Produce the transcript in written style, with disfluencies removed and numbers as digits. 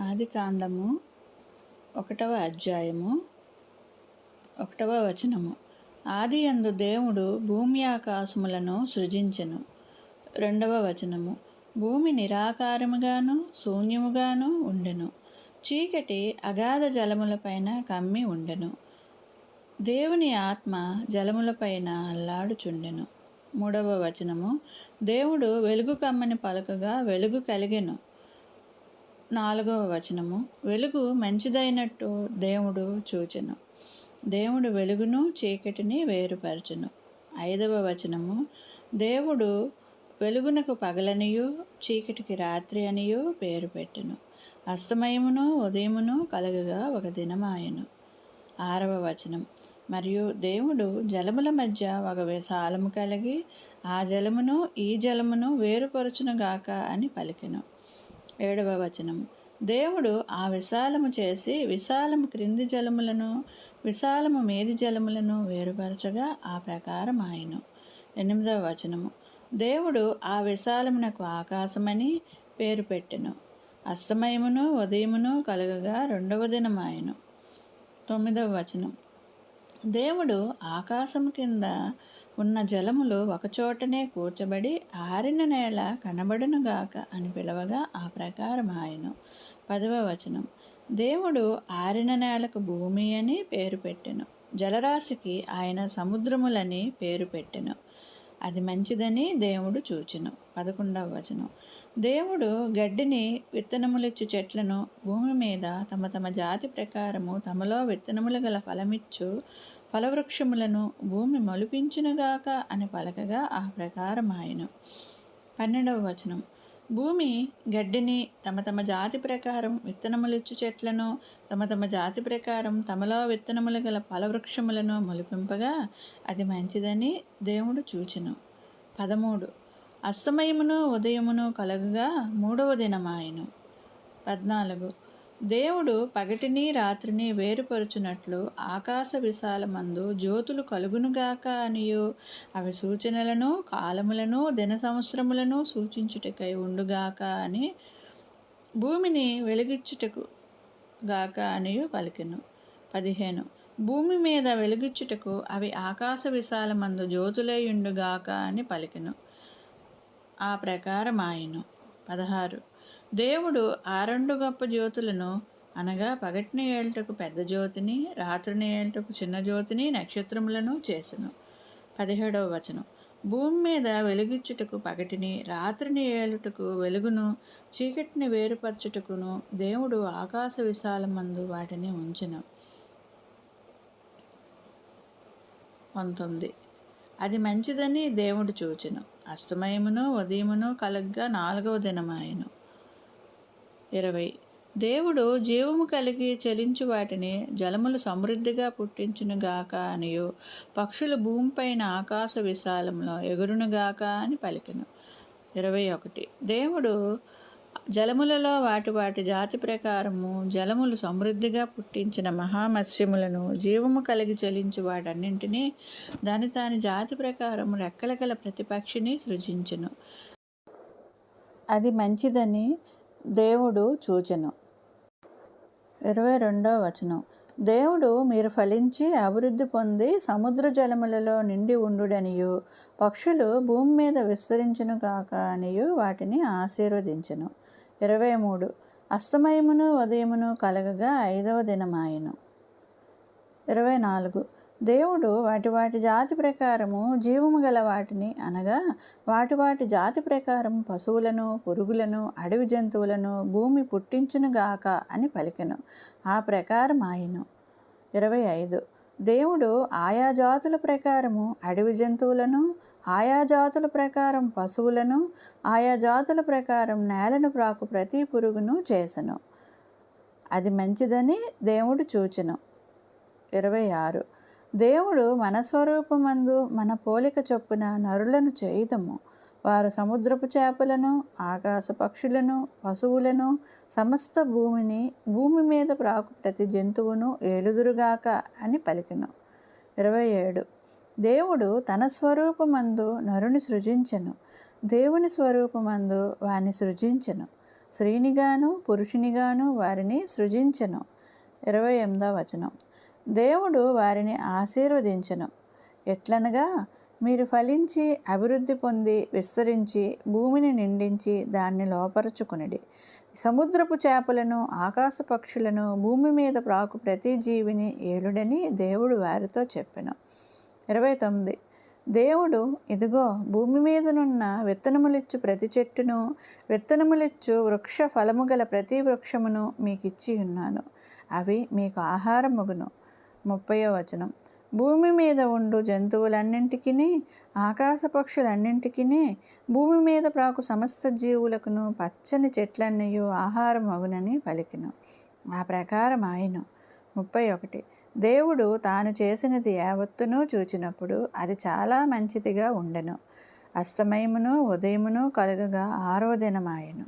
ఆదికాండము 1వ అధ్యాయము 1వ వచనము. ఆదియందు దేవుడు భూమి ఆకాశములను సృజించెను. 2వ వచనము. భూమి నిరాకారముగాను శూన్యముగాను ఉండెను. చీకటి అగాధ జలములపైన కమ్మి ఉండెను. దేవుని ఆత్మ జలములపైన అల్లాడుచుండెను. 3వ వచనము. దేవుడు వెలుగు కమ్మని పలుకగా వెలుగు కలిగెను. 4వ వచనము. వెలుగు మంచిదైనట్టు దేవుడు చూచెను. దేవుడు వెలుగును చీకటిని వేరుపరచెను. 5వ వచనము. దేవుడు వెలుగునకు పగలనియు చీకటికి రాత్రి అనియు పేరు పెట్టెను. అస్తమయమును ఉదయమును కలగగా ఒక దినమాయెను. 6వ వచనం. మరియు దేవుడు జలముల మధ్య ఒక విశాలము కలిగి ఆ జలమును ఈ జలమును వేరుపరచునుగాక అని పలికెను. 7వ వచనం. దేవుడు ఆ విశాలము చేసి విశాలము క్రింది జలములను విశాలము మీది జలములను వేరుపరచగా ఆ ప్రకారం ఆయను. 8వ వచనము. దేవుడు ఆ విశాలమునకు ఆకాశమని పేరు పెట్టెను. అస్తమయమును ఉదయమును కలగగా 2వ దినమాయెను. 9వ వచనం. దేవుడు ఆకాశము కింద ఉన్న జలములు ఒకచోటనే కూర్చబడి ఆరిన నేల కనబడునుగాక అని పిలవగా ఆ ప్రకారం ఆయను. 10వ వచనం. దేవుడు ఆరిన నేలకు భూమి అని పేరు పెట్టెను. జలరాశికి ఆయన సముద్రములని పేరు పెట్టెను. అది మంచిదని దేవుడు చూచెను. 11వ వచనం. దేవుడు గడ్డిని విత్తనములిచ్చు చెట్లను భూమి మీద తమ తమ జాతి ప్రకారము తమలో విత్తనములు గల ఫలమిచ్చు ఫలవృక్షములను భూమి మొలిపించునుగాక అని పలకగా ఆ ప్రకారం ఆయను. 12వ వచనం. భూమి గడ్డిని తమ తమ జాతి ప్రకారం విత్తనములిచ్చు చెట్లను తమ తమ జాతి ప్రకారం తమలో విత్తనములు గల ఫలవృక్షములను మొలిపింపగా అది మంచిదని దేవుడు చూచెను. 13. అస్తమయమును ఉదయమును కలగగా 3వ దినమాయెను. 14. దేవుడు పగటిని రాత్రిని వేరుపరుచునట్లు ఆకాశ విశాలమందు జ్యోతులు కలుగునుగాక అనియు అవి సూచనలను కాలములను దిన సంవత్సరములను సూచించుటకై ఉండుగాక అని భూమిని వెలిగించుటకు గాక అనియు పలికెను. 15. భూమి మీద వెలుగిచ్చుటకు అవి ఆకాశ విశాలమందు జ్యోతులై ఉండుగాక అని పలికెను. ఆ ప్రకారం ఆయను. 16. దేవుడు ఆ 2 గొప్ప జ్యోతులను అనగా పగటిని ఏలుటకు పెద్ద జ్యోతిని రాత్రిని ఏలుటకు చిన్న జ్యోతిని నక్షత్రములను చేసెను. 17వ వచనం. భూమి మీద వెలుగిచ్చుటకు పగటిని రాత్రిని ఏలుటకు వెలుగును చీకటిని వేరుపరచుటకును దేవుడు ఆకాశ విశాలమందు వాటిని ఉంచెను. 19. అది మంచిదని దేవుడు చూచెను. అస్తమయమును ఉదయమును కలగ్గా 4వ దినమాయెను. 20. దేవుడు జీవము కలిగి చలించు వాటిని జలములు సమృద్ధిగా పుట్టించునుగాక అనియు పక్షులు భూమిపైన ఆకాశ విశాలంలో ఎగురునుగాక అని పలికెను. 21. దేవుడు జలములలో వాటి జాతి ప్రకారము జలములు సమృద్ధిగా పుట్టించిన మహామత్స్యములను జీవము కలిగి చలించు వాటన్నింటినీ దాని జాతి ప్రకారం రెక్కల గల ప్రతి పక్షిని సృజించెను. అది మంచిదని దేవుడు చూచెను. 22వ వచనం. దేవుడు మీరు ఫలించి అభివృద్ధి పొంది సముద్ర జలములలో నిండి ఉండుడనియు పక్షులు భూమి మీద విస్తరించును కాక అనియు వాటిని ఆశీర్వదించెను. 23. అస్తమయమును ఉదయమును కలగగా 5వ దినమాయెను. 24. దేవుడు వాటి జాతి ప్రకారము జీవము గల వాటిని అనగా వాటి జాతి ప్రకారం పశువులను పురుగులను అడవి జంతువులను భూమి పుట్టించునుగాక అని పలికెను. ఆ ప్రకారం ఆయను. 25. దేవుడు ఆయా జాతుల ప్రకారము అడవి జంతువులను ఆయా జాతుల ప్రకారం పశువులను ఆయా జాతుల ప్రకారం నేలను ప్రాకు ప్రతి పురుగును చేసెను. అది మంచిదని దేవుడు చూచెను. 26. దేవుడు మన స్వరూపమందు మన పోలిక చొప్పున నరులను చేయుదము. వారు సముద్రపు చేపలను ఆకాశ పక్షులను పశువులను సమస్త భూమి మీద ప్రాకు ప్రతి జంతువును ఏలుదురుగాక అని పలికెను. 27. దేవుడు తన స్వరూపమందు నరుని సృజించెను. దేవుని స్వరూపమందు వాని సృజించెను. స్త్రీనిగాను పురుషునిగాను వారిని సృజించెను. 28వ వచనం. దేవుడు వారిని ఆశీర్వదించెను. ఎట్లనగా, మీరు ఫలించి అభివృద్ధి పొంది విస్తరించి భూమిని నిండించి దాన్ని లోపరుచుకునిడి. సముద్రపు చేపలను ఆకాశ పక్షులను భూమి మీద ప్రాకు ప్రతి జీవిని ఏలుడని దేవుడు వారితో చెప్పెను. 29. దేవుడు, ఇదిగో భూమి మీదనున్న విత్తనములిచ్చు ప్రతి చెట్టును విత్తనములిచ్చు వృక్ష ఫలము గల ప్రతి వృక్షమును మీకిచ్చి ఉన్నాను. అవి మీకు ఆహారమగును. 30వ వచనం. భూమి మీద ఉండు జంతువులన్నింటికి ఆకాశ పక్షులన్నింటికి భూమి మీద ప్రాకు సమస్త జీవులకును పచ్చని చెట్లన్నయూ ఆహారమగునని పలికెను. ఆ ప్రకారం ఆయను. 31. దేవుడు తాను చేసినది యావత్తును చూచినప్పుడు అది చాలా మంచిదిగా ఉండెను. అస్తమయమును ఉదయమును కలుగగా 6వ దినమాయెను.